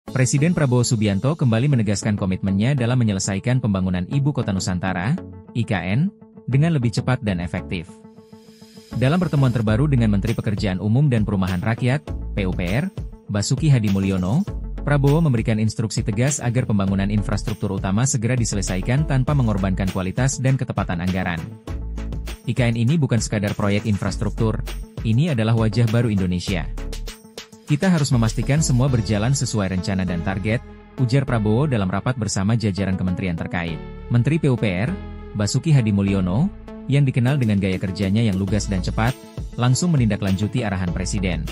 Presiden Prabowo Subianto kembali menegaskan komitmennya dalam menyelesaikan pembangunan Ibu Kota Nusantara, IKN, dengan lebih cepat dan efektif. Dalam pertemuan terbaru dengan Menteri Pekerjaan Umum dan Perumahan Rakyat, PUPR, Basuki Hadi Mulyono, Prabowo memberikan instruksi tegas agar pembangunan infrastruktur utama segera diselesaikan tanpa mengorbankan kualitas dan ketepatan anggaran. IKN ini bukan sekadar proyek infrastruktur, ini adalah wajah baru Indonesia. Kita harus memastikan semua berjalan sesuai rencana dan target, ujar Prabowo dalam rapat bersama jajaran kementerian terkait. Menteri PUPR, Basuki Hadi Mulyono, yang dikenal dengan gaya kerjanya yang lugas dan cepat, langsung menindaklanjuti arahan Presiden.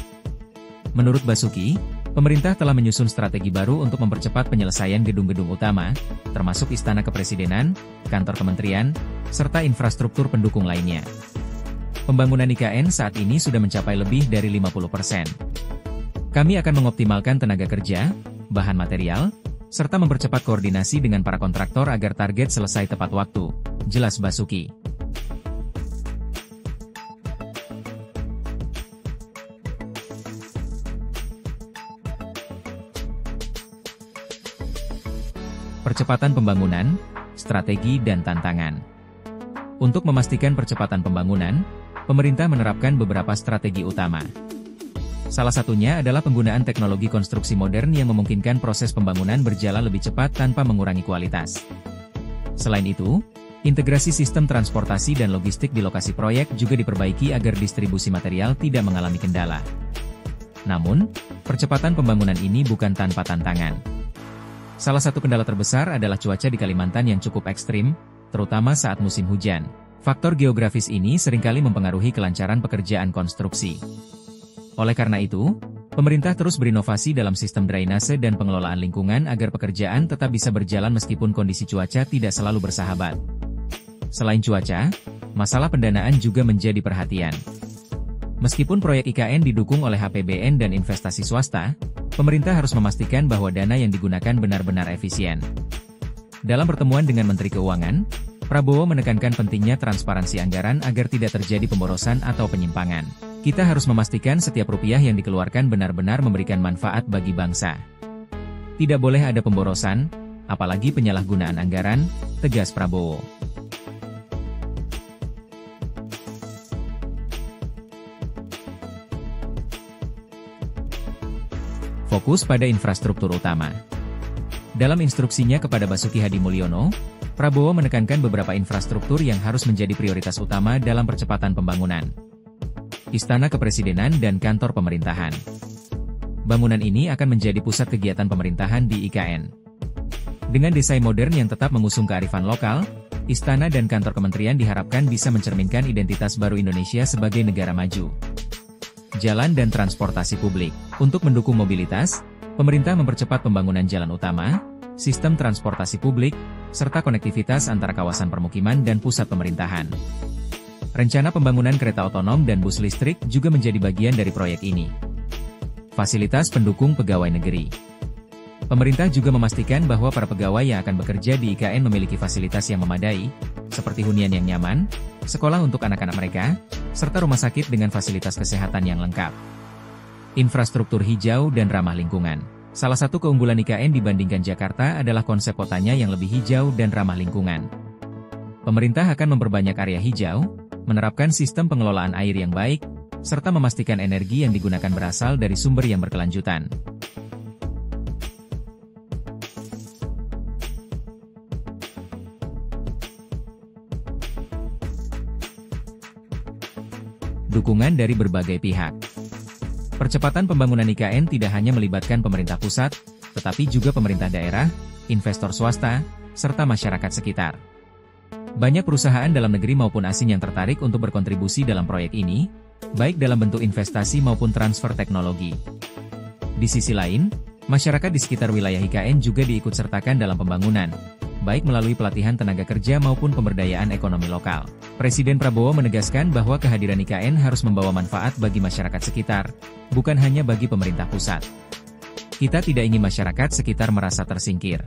Menurut Basuki, pemerintah telah menyusun strategi baru untuk mempercepat penyelesaian gedung-gedung utama, termasuk Istana Kepresidenan, kantor kementerian, serta infrastruktur pendukung lainnya. Pembangunan IKN saat ini sudah mencapai lebih dari 50%. Kami akan mengoptimalkan tenaga kerja, bahan material, serta mempercepat koordinasi dengan para kontraktor agar target selesai tepat waktu, jelas Basuki. Percepatan pembangunan, strategi dan tantangan. Untuk memastikan percepatan pembangunan, pemerintah menerapkan beberapa strategi utama. Salah satunya adalah penggunaan teknologi konstruksi modern yang memungkinkan proses pembangunan berjalan lebih cepat tanpa mengurangi kualitas. Selain itu, integrasi sistem transportasi dan logistik di lokasi proyek juga diperbaiki agar distribusi material tidak mengalami kendala. Namun, percepatan pembangunan ini bukan tanpa tantangan. Salah satu kendala terbesar adalah cuaca di Kalimantan yang cukup ekstrim, terutama saat musim hujan. Faktor geografis ini seringkali mempengaruhi kelancaran pekerjaan konstruksi. Oleh karena itu, pemerintah terus berinovasi dalam sistem drainase dan pengelolaan lingkungan agar pekerjaan tetap bisa berjalan meskipun kondisi cuaca tidak selalu bersahabat. Selain cuaca, masalah pendanaan juga menjadi perhatian. Meskipun proyek IKN didukung oleh APBN dan investasi swasta, pemerintah harus memastikan bahwa dana yang digunakan benar-benar efisien. Dalam pertemuan dengan Menteri Keuangan, Prabowo menekankan pentingnya transparansi anggaran agar tidak terjadi pemborosan atau penyimpangan. Kita harus memastikan setiap rupiah yang dikeluarkan benar-benar memberikan manfaat bagi bangsa. Tidak boleh ada pemborosan, apalagi penyalahgunaan anggaran, tegas Prabowo. Fokus pada infrastruktur utama. Dalam instruksinya kepada Basuki Hadi Mulyono, Prabowo menekankan beberapa infrastruktur yang harus menjadi prioritas utama dalam percepatan pembangunan. Istana Kepresidenan dan kantor pemerintahan. Bangunan ini akan menjadi pusat kegiatan pemerintahan di IKN. Dengan desain modern yang tetap mengusung kearifan lokal, istana dan kantor kementerian diharapkan bisa mencerminkan identitas baru Indonesia sebagai negara maju. Jalan dan transportasi publik. Untuk mendukung mobilitas, pemerintah mempercepat pembangunan jalan utama, sistem transportasi publik, serta konektivitas antara kawasan permukiman dan pusat pemerintahan. Rencana pembangunan kereta otonom dan bus listrik juga menjadi bagian dari proyek ini. Fasilitas pendukung pegawai negeri. Pemerintah juga memastikan bahwa para pegawai yang akan bekerja di IKN memiliki fasilitas yang memadai, seperti hunian yang nyaman, sekolah untuk anak-anak mereka, serta rumah sakit dengan fasilitas kesehatan yang lengkap. Infrastruktur hijau dan ramah lingkungan. Salah satu keunggulan IKN dibandingkan Jakarta adalah konsep kotanya yang lebih hijau dan ramah lingkungan. Pemerintah akan memperbanyak area hijau, menerapkan sistem pengelolaan air yang baik, serta memastikan energi yang digunakan berasal dari sumber yang berkelanjutan. Dukungan dari berbagai pihak. Percepatan pembangunan IKN tidak hanya melibatkan pemerintah pusat, tetapi juga pemerintah daerah, investor swasta, serta masyarakat sekitar. Banyak perusahaan dalam negeri maupun asing yang tertarik untuk berkontribusi dalam proyek ini, baik dalam bentuk investasi maupun transfer teknologi. Di sisi lain, masyarakat di sekitar wilayah IKN juga diikutsertakan dalam pembangunan, baik melalui pelatihan tenaga kerja maupun pemberdayaan ekonomi lokal. Presiden Prabowo menegaskan bahwa kehadiran IKN harus membawa manfaat bagi masyarakat sekitar, bukan hanya bagi pemerintah pusat. Kita tidak ingin masyarakat sekitar merasa tersingkir.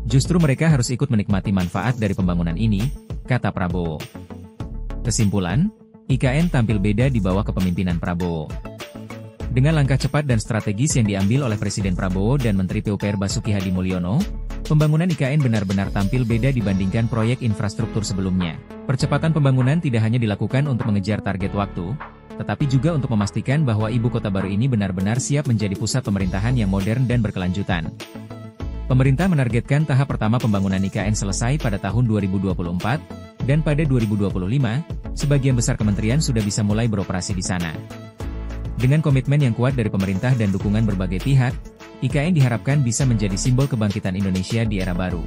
Justru mereka harus ikut menikmati manfaat dari pembangunan ini, kata Prabowo. Kesimpulan, IKN tampil beda di bawah kepemimpinan Prabowo. Dengan langkah cepat dan strategis yang diambil oleh Presiden Prabowo dan Menteri PUPR Basuki Hadi Mulyono, pembangunan IKN benar-benar tampil beda dibandingkan proyek infrastruktur sebelumnya. Percepatan pembangunan tidak hanya dilakukan untuk mengejar target waktu, tetapi juga untuk memastikan bahwa ibu kota baru ini benar-benar siap menjadi pusat pemerintahan yang modern dan berkelanjutan. Pemerintah menargetkan tahap pertama pembangunan IKN selesai pada tahun 2024, dan pada 2025, sebagian besar kementerian sudah bisa mulai beroperasi di sana. Dengan komitmen yang kuat dari pemerintah dan dukungan berbagai pihak, IKN diharapkan bisa menjadi simbol kebangkitan Indonesia di era baru.